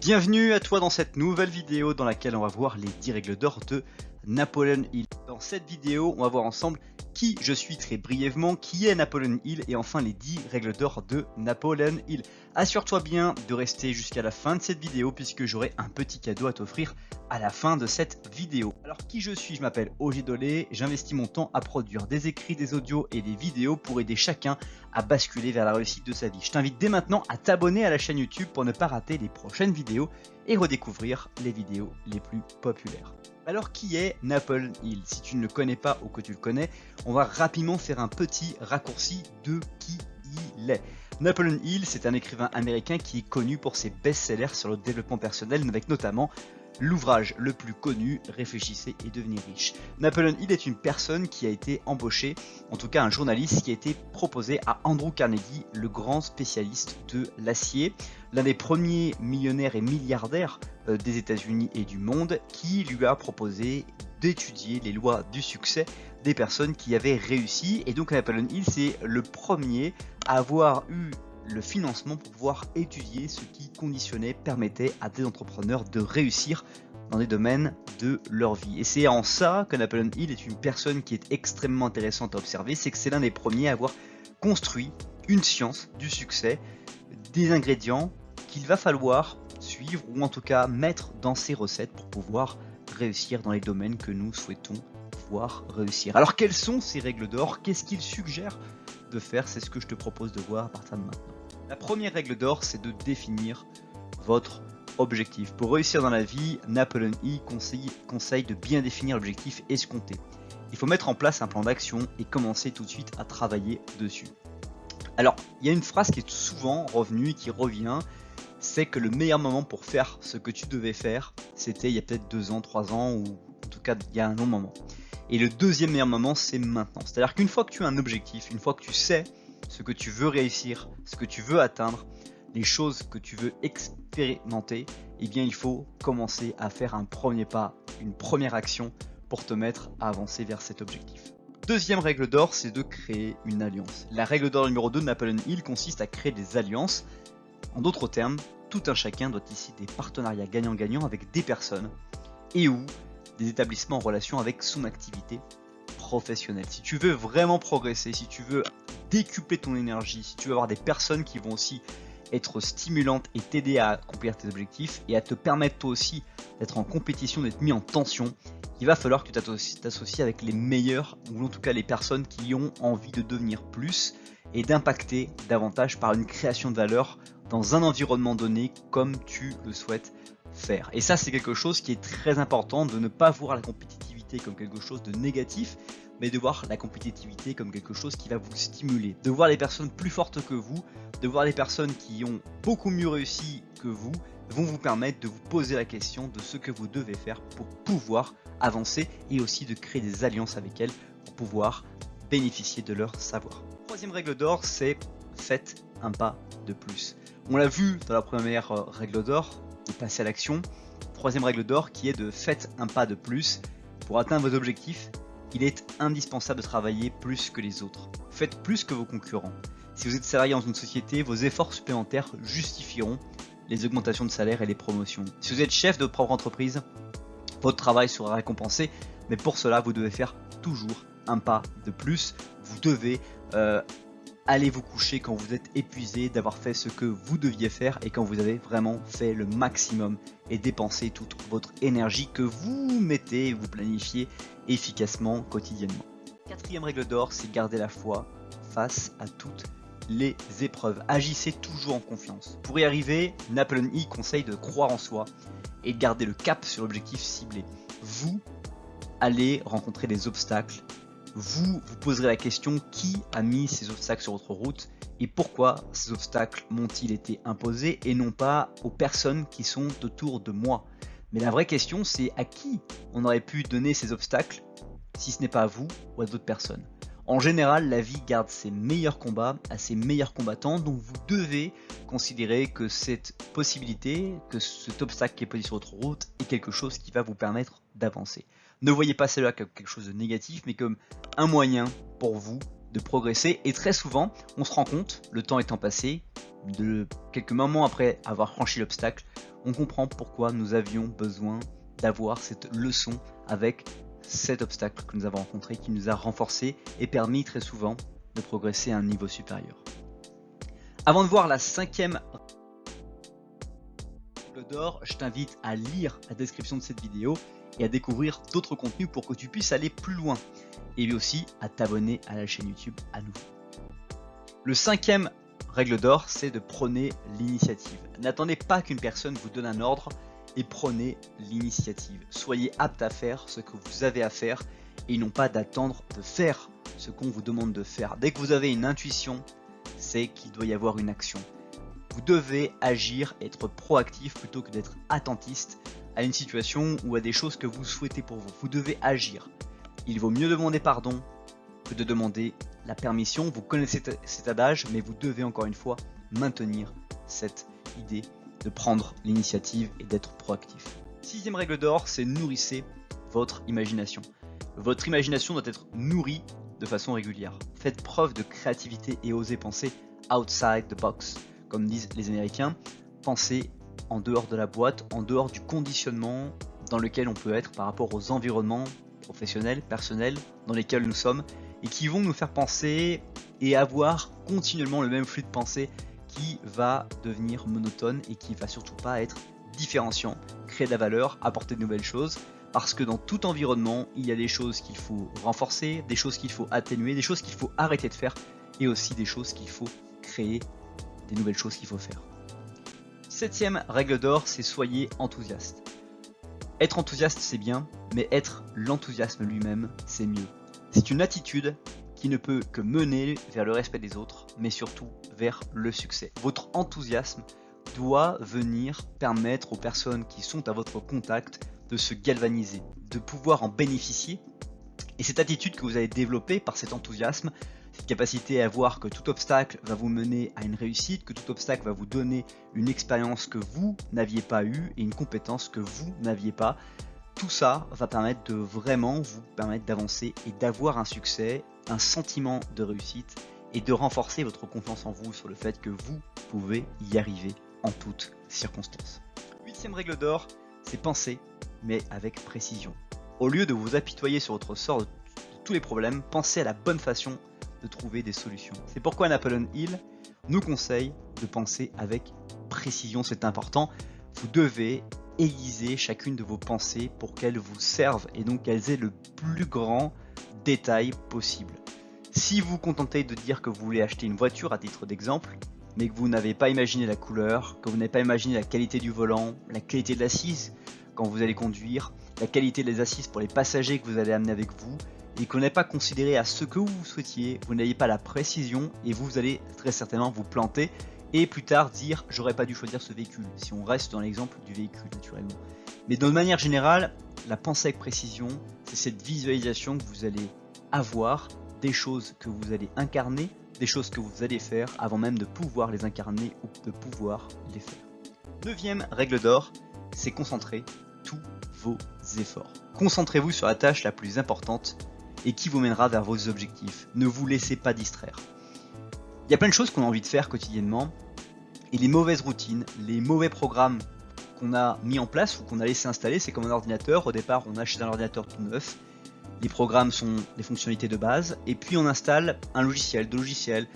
Bienvenue à toi dans cette nouvelle vidéo dans laquelle on va voir les 10 règles d'or de Napoleon Hill. Dans cette vidéo, on va voir ensemble qui je suis très brièvement, qui est Napoleon Hill et enfin les 10 règles d'or de Napoleon Hill. Assure-toi bien de rester jusqu'à la fin de cette vidéo puisque j'aurai un petit cadeau à t'offrir à la fin de cette vidéo. Alors qui je suis? Je m'appelle Ogier Dolé, j'investis mon temps à produire des écrits, des audios et des vidéos pour aider chacun à basculer vers la réussite de sa vie. Je t'invite dès maintenant à t'abonner à la chaîne YouTube pour ne pas rater les prochaines vidéos et redécouvrir les vidéos les plus populaires. Alors qui est Napoleon Hill? Si tu ne le connais pas ou que tu le connais, on va rapidement faire un petit raccourci de qui il est. Napoleon Hill, c'est un écrivain américain qui est connu pour ses best-sellers sur le développement personnel, avec notamment l'ouvrage le plus connu, Réfléchissez et devenez riche. Napoleon Hill est une personne qui a été embauchée, en tout cas un journaliste qui a été proposé à Andrew Carnegie, le grand spécialiste de l'acier, l'un des premiers millionnaires et milliardaires des États-Unis et du monde, qui lui a proposé d'étudier les lois du succès des personnes qui avaient réussi. Et donc Napoleon Hill, c'est le premier à avoir eu le financement pour pouvoir étudier ce qui conditionnait, permettait à des entrepreneurs de réussir dans des domaines de leur vie. Et c'est en ça que Napoleon Hill est une personne qui est extrêmement intéressante à observer, c'est que c'est l'un des premiers à avoir construit une science du succès, des ingrédients qu'il va falloir suivre ou en tout cas mettre dans ses recettes pour pouvoir réussir dans les domaines que nous souhaitons pouvoir réussir. Alors quelles sont ces règles d'or? Qu'est-ce qu'il suggère de faire? C'est ce que je te propose de voir à partir de maintenant. La première règle d'or, c'est de définir votre objectif. Pour réussir dans la vie, Napoleon Hill conseille de bien définir l'objectif escompté. Il faut mettre en place un plan d'action et commencer tout de suite à travailler dessus. Alors, il y a une phrase qui est souvent revenue et qui revient, c'est que le meilleur moment pour faire ce que tu devais faire, c'était il y a peut-être 2 ans, 3 ans, ou en tout cas il y a un long moment. Et le deuxième meilleur moment, c'est maintenant. C'est-à-dire qu'une fois que tu as un objectif, une fois que tu sais ce que tu veux réussir, ce que tu veux atteindre, les choses que tu veux expérimenter, eh bien il faut commencer à faire un premier pas, une première action pour te mettre à avancer vers cet objectif. Deuxième règle d'or, c'est de créer une alliance. La règle d'or numéro 2 de Napoleon Hill consiste à créer des alliances. En d'autres termes, tout un chacun doit tisser des partenariats gagnant-gagnant avec des personnes et ou des établissements en relation avec son activité professionnelle. Si tu veux vraiment progresser, si tu veux décupler ton énergie, si tu veux avoir des personnes qui vont aussi être stimulantes et t'aider à accomplir tes objectifs et à te permettre toi aussi d'être en compétition, d'être mis en tension, il va falloir que tu t'associes avec les meilleurs ou en tout cas les personnes qui ont envie de devenir plus et d'impacter davantage par une création de valeur dans un environnement donné comme tu le souhaites faire. Et ça, c'est quelque chose qui est très important, de ne pas voir la compétitivité comme quelque chose de négatif, mais de voir la compétitivité comme quelque chose qui va vous stimuler, de voir les personnes plus fortes que vous, de voir les personnes qui ont beaucoup mieux réussi que vous, vont vous permettre de vous poser la question de ce que vous devez faire pour pouvoir avancer et aussi de créer des alliances avec elles pour pouvoir bénéficier de leur savoir. Troisième règle d'or, c'est faites un pas de plus. On l'a vu dans la première règle d'or, de passer à l'action. Troisième règle d'or qui est de faites un pas de plus. Pour atteindre vos objectifs, il est indispensable de travailler plus que les autres. Faites plus que vos concurrents. Si vous êtes salarié dans une société, vos efforts supplémentaires justifieront les augmentations de salaire et les promotions. Si vous êtes chef de votre propre entreprise, votre travail sera récompensé, mais pour cela, vous devez faire toujours un pas de plus. Vous devez aller vous coucher quand vous êtes épuisé d'avoir fait ce que vous deviez faire et quand vous avez vraiment fait le maximum et dépensé toute votre énergie que vous mettez et vous planifiez efficacement quotidiennement. Quatrième règle d'or, c'est garder la foi face à toutes les épreuves. Agissez toujours en confiance. Pour y arriver, Napoleon Hill conseille de croire en soi et de garder le cap sur l'objectif ciblé. Vous allez rencontrer des obstacles. Vous poserez la question qui a mis ces obstacles sur votre route et pourquoi ces obstacles m'ont-ils été imposés et non pas aux personnes qui sont autour de moi. Mais la vraie question, c'est à qui on aurait pu donner ces obstacles si ce n'est pas à vous ou à d'autres personnes. En général, la vie garde ses meilleurs combats à ses meilleurs combattants, donc vous devez considérer que cette possibilité, que cet obstacle qui est posé sur votre route est quelque chose qui va vous permettre d'avancer. Ne voyez pas cela comme quelque chose de négatif, mais comme un moyen pour vous de progresser. Et très souvent, on se rend compte, le temps étant passé, de quelques moments après avoir franchi l'obstacle, on comprend pourquoi nous avions besoin d'avoir cette leçon avec cet obstacle que nous avons rencontré, qui nous a renforcé et permis très souvent de progresser à un niveau supérieur. Avant de voir la 5e règle d'or, je t'invite à lire la description de cette vidéo et à découvrir d'autres contenus pour que tu puisses aller plus loin. Et aussi à t'abonner à la chaîne YouTube à nouveau. Le 5e règle d'or, c'est de prôner l'initiative. N'attendez pas qu'une personne vous donne un ordre et prenez l'initiative. Soyez apte à faire ce que vous avez à faire et non pas d'attendre de faire ce qu'on vous demande de faire. Dès que vous avez une intuition, c'est qu'il doit y avoir une action. Vous devez agir, être proactif plutôt que d'être attentiste à une situation ou à des choses que vous souhaitez pour vous. Vous devez agir. Il vaut mieux demander pardon que de demander la permission. Vous connaissez cet adage, mais vous devez encore une fois maintenir cette idée de prendre l'initiative et d'être proactif. 6e règle d'or, c'est nourrissez votre imagination. Votre imagination doit être nourrie de façon régulière. Faites preuve de créativité et osez penser outside the box, comme disent les Américains. Pensez en dehors de la boîte, en dehors du conditionnement dans lequel on peut être par rapport aux environnements professionnels, personnels dans lesquels nous sommes et qui vont nous faire penser et avoir continuellement le même flux de pensée qui va devenir monotone et qui va surtout pas être différenciant, créer de la valeur, apporter de nouvelles choses, parce que dans tout environnement, il y a des choses qu'il faut renforcer, des choses qu'il faut atténuer, des choses qu'il faut arrêter de faire et aussi des choses qu'il faut créer, des nouvelles choses qu'il faut faire. 7e règle d'or, c'est soyez enthousiaste. Être enthousiaste, c'est bien, mais être l'enthousiasme lui-même, c'est mieux. C'est une attitude qui ne peut que mener vers le respect des autres, mais surtout vers le succès. Votre enthousiasme doit venir permettre aux personnes qui sont à votre contact de se galvaniser, de pouvoir en bénéficier. Et cette attitude que vous allez développer par cet enthousiasme, cette capacité à voir que tout obstacle va vous mener à une réussite, que tout obstacle va vous donner une expérience que vous n'aviez pas eue et une compétence que vous n'aviez pas, tout ça va permettre de vraiment vous permettre d'avancer et d'avoir un succès, un sentiment de réussite et de renforcer votre confiance en vous sur le fait que vous pouvez y arriver en toutes circonstances. 8e règle d'or, c'est penser, mais avec précision. Au lieu de vous apitoyer sur votre sort de tous les problèmes, pensez à la bonne façon de trouver des solutions. C'est pourquoi Napoleon Hill nous conseille de penser avec précision, c'est important. Vous devez aiguiser chacune de vos pensées pour qu'elles vous servent et donc qu'elles aient le plus grand détail possible. Si vous vous contentez de dire que vous voulez acheter une voiture à titre d'exemple, mais que vous n'avez pas imaginé la couleur, que vous n'avez pas imaginé la qualité du volant, la qualité de l'assise quand vous allez conduire, la qualité des assises pour les passagers que vous allez amener avec vous, et qu'on n'avez pas considéré à ce que vous souhaitiez, vous n'avez pas la précision et vous allez très certainement vous planter et plus tard dire j'aurais pas dû choisir ce véhicule, si on reste dans l'exemple du véhicule naturellement. Mais de manière générale, la pensée avec précision, c'est cette visualisation que vous allez avoir des choses que vous allez incarner, des choses que vous allez faire avant même de pouvoir les incarner ou de pouvoir les faire. 9e règle d'or, c'est concentrer tous vos efforts. Concentrez-vous sur la tâche la plus importante et qui vous mènera vers vos objectifs. Ne vous laissez pas distraire. Il y a plein de choses qu'on a envie de faire quotidiennement et les mauvaises routines, les mauvais programmes qu'on a mis en place ou qu'on a laissé installer, c'est comme un ordinateur. Au départ, on achète un ordinateur tout neuf. Les programmes sont les fonctionnalités de base et puis on installe un logiciel, deux logiciels.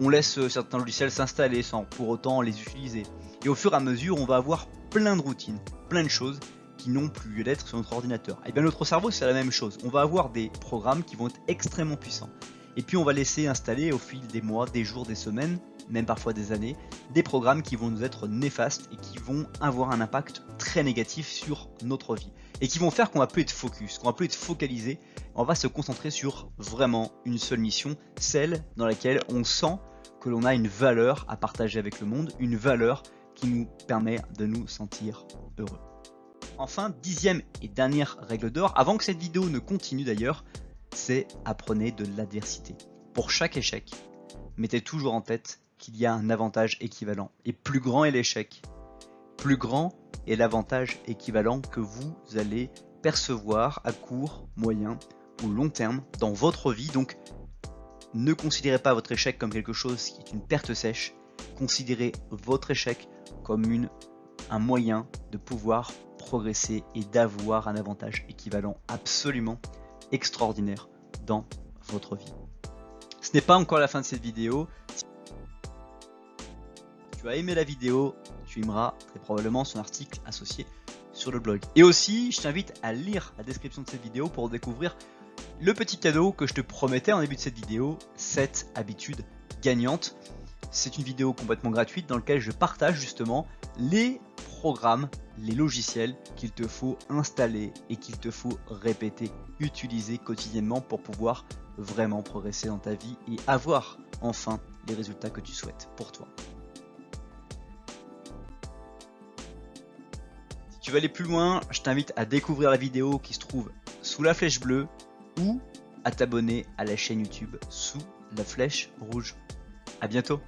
On laisse certains logiciels s'installer sans pour autant les utiliser. Et au fur et à mesure, on va avoir plein de routines, plein de choses qui n'ont plus lieu d'être sur notre ordinateur. Et bien notre cerveau, c'est la même chose. On va avoir des programmes qui vont être extrêmement puissants. Et puis on va laisser installer au fil des mois, des jours, des semaines, même parfois des années, des programmes qui vont nous être néfastes et qui vont avoir un impact très négatif sur notre vie. Et qui vont faire qu'on va plus être focus, qu'on va plus être focalisé. On va se concentrer sur vraiment une seule mission, celle dans laquelle on sent que l'on a une valeur à partager avec le monde, une valeur qui nous permet de nous sentir heureux. Enfin, 10e et dernière règle d'or, avant que cette vidéo ne continue d'ailleurs, c'est apprenez de l'adversité. Pour chaque échec, mettez toujours en tête qu'il y a un avantage équivalent. Et plus grand est l'échec, plus grand est l'avantage équivalent que vous allez percevoir à court, moyen ou long terme dans votre vie. Donc, Ne considérez pas votre échec comme quelque chose qui est une perte sèche. Considérez votre échec comme un moyen de pouvoir progresser et d'avoir un avantage équivalent absolument extraordinaire dans votre vie. Ce n'est pas encore la fin de cette vidéo. Si tu as aimé la vidéo, tu aimeras très probablement son article associé sur le blog. Et aussi, je t'invite à lire la description de cette vidéo pour découvrir le petit cadeau que je te promettais en début de cette vidéo, 7 habitudes gagnantes. C'est une vidéo complètement gratuite dans laquelle je partage justement les programmes, les logiciels qu'il te faut installer et qu'il te faut répéter, utiliser quotidiennement pour pouvoir vraiment progresser dans ta vie et avoir enfin les résultats que tu souhaites pour toi. Si tu veux aller plus loin, je t'invite à découvrir la vidéo qui se trouve sous la flèche bleue ou à t'abonner à la chaîne YouTube sous la flèche rouge. À bientôt.